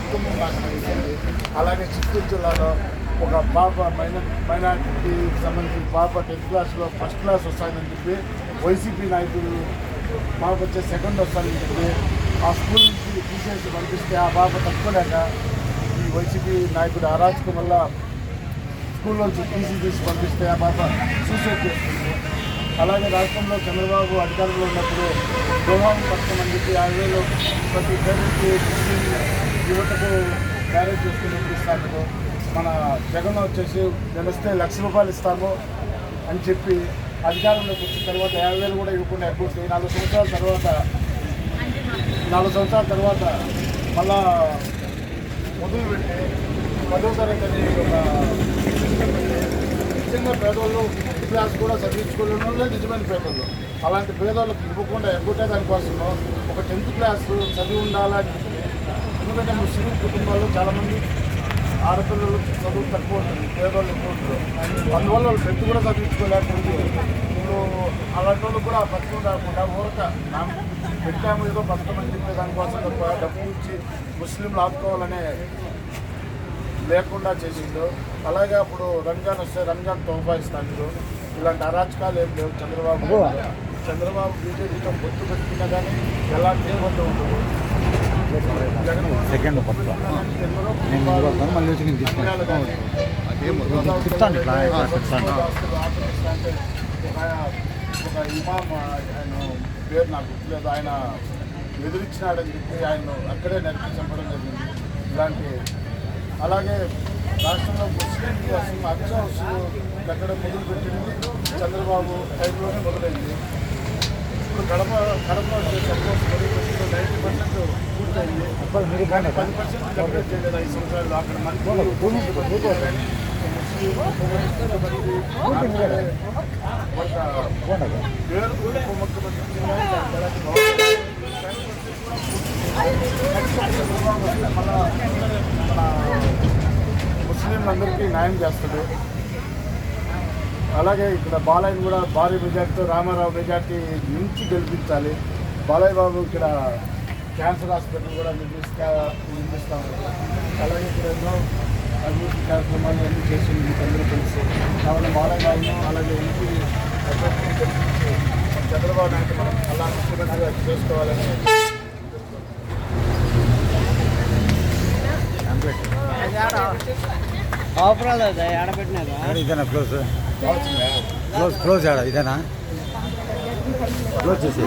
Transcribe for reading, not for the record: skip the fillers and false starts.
కుటుంబం నాశనమైంది. అలాగే చిత్తూరు జిల్లాలో ఒక పాప మైనార్టీకి సంబంధించిన పాప 10th క్లాస్లో ఫస్ట్ క్లాస్ వస్తానని చెప్పి వైసీపీ నాయకులు పాప వచ్చే సెకండ్ వస్తానని చెప్పి ఆ స్కూల్ నుంచి తీసేసి పంపిస్తే ఆ పాప తట్టుకోలేక ఈ వైసీపీ నాయకుడు అరాచకం వల్ల స్కూల్లోంచి తీసి పంపిస్తే ఆ పాప సూసైడ్ చేస్తుంది. అలాగే రాష్ట్రంలో చంద్రబాబు అధికారంలో ఉన్నప్పుడు గృహం పథకం చెప్పి 50,000 ప్రతి పేరుకి యువతకు మ్యారేజ్ చేసుకున్నప్పుడు ఇస్తాను. మన జగన్ వచ్చేసి నెలస్తే ₹1,00,000 ఇస్తాము అని చెప్పి అధికారంలోకి వచ్చిన తర్వాత 50,000 కూడా ఇవ్వకుండా ఎగ్గొట్టి 4 సంవత్సరాల తర్వాత మళ్ళా మొదలుపెట్టి 10వ తరగతి అని ఒక నిజంగా పేదోళ్ళు క్లాస్ కూడా చదివించుకోవడంలో నిజమైన పేదోళ్ళు అలాంటి పేదోళ్ళకి ఇవ్వకుండా ఎగ్గొట్టే దానికోసం ఒక 10th క్లాస్ చదివి ఉండాలని. ఎందుకంటే ముస్లిం కుటుంబాల్లో చాలామంది ఆడపిల్లలు చదువు తక్కువ ఉంటుంది, పేదోళ్ళు ఎక్కువ ఉంటారు. అందువల్ల వాళ్ళు 10th కూడా చదివించుకోలేకపోతే ఇప్పుడు అలాంటి వాళ్ళు కూడా పథకం రాకుండా ఊరక పెట్టాము ఏదో పథకం అని చెప్పే దానికోసం డబ్బు ఇచ్చి ముస్లింలు ఆపుకోవాలనే లేకుండా చేసిండు. అలాగే అప్పుడు రంజాన్ వస్తే రంజాన్ తోఫా ఇస్తాను. ఇలాంటి అరాచకాలు ఏం లేవు. చంద్రబాబు బీజేపీతో పొత్తు పెట్టుకున్నా కానీ ఎలాంటి ఇబ్బంది ఉండదు. ఒక ఇమాం ఆయన పేరు నాకు గుర్తులేదు, ఆయన ఎదిరించినాడని చెప్పి ఆయన అక్కడే నరికి చంపడం జరిగింది. ఇలాంటి అలాగే రాష్ట్రంలో ముస్లిం కోసం అత్యవసరం కట్టడం మొదలుపెట్టింది చంద్రబాబు టైంలోనే మొదలైంది. ఇప్పుడు కడప సపోజ్ 90% పూర్తయింది. 10% కంప్లీట్ చేయలేదు 5 సంవత్సరాలు. అక్కడ ముస్లింలందరికీ న్యాయం చేస్తాడు. అలాగే ఇక్కడ బాలయ్యని కూడా భారీ మెజార్టీతో రామారావు మెజార్టీ నుంచి గెలిపించాలి. బాలయ్య బాబు ఇక్కడ క్యాన్సర్ హాస్పిటల్ కూడా నిర్మిస్తాము. అలాగే ఇక్కడ ఎన్నో అభివృద్ధి కార్యక్రమాలు అన్నీ చేసి మీకు అందరూ తెలుసు. కాబట్టి బాలయ్య బాబును అలాగే ఇంటి గెలిపించి చంద్రబాబు నాయుడు మనం అలా ముఖ్యమంత్రిగా చేసుకోవాలని ఇదేనా క్లోజ్ క్లోజ్ ఇదేనా క్లోజ్ చేసి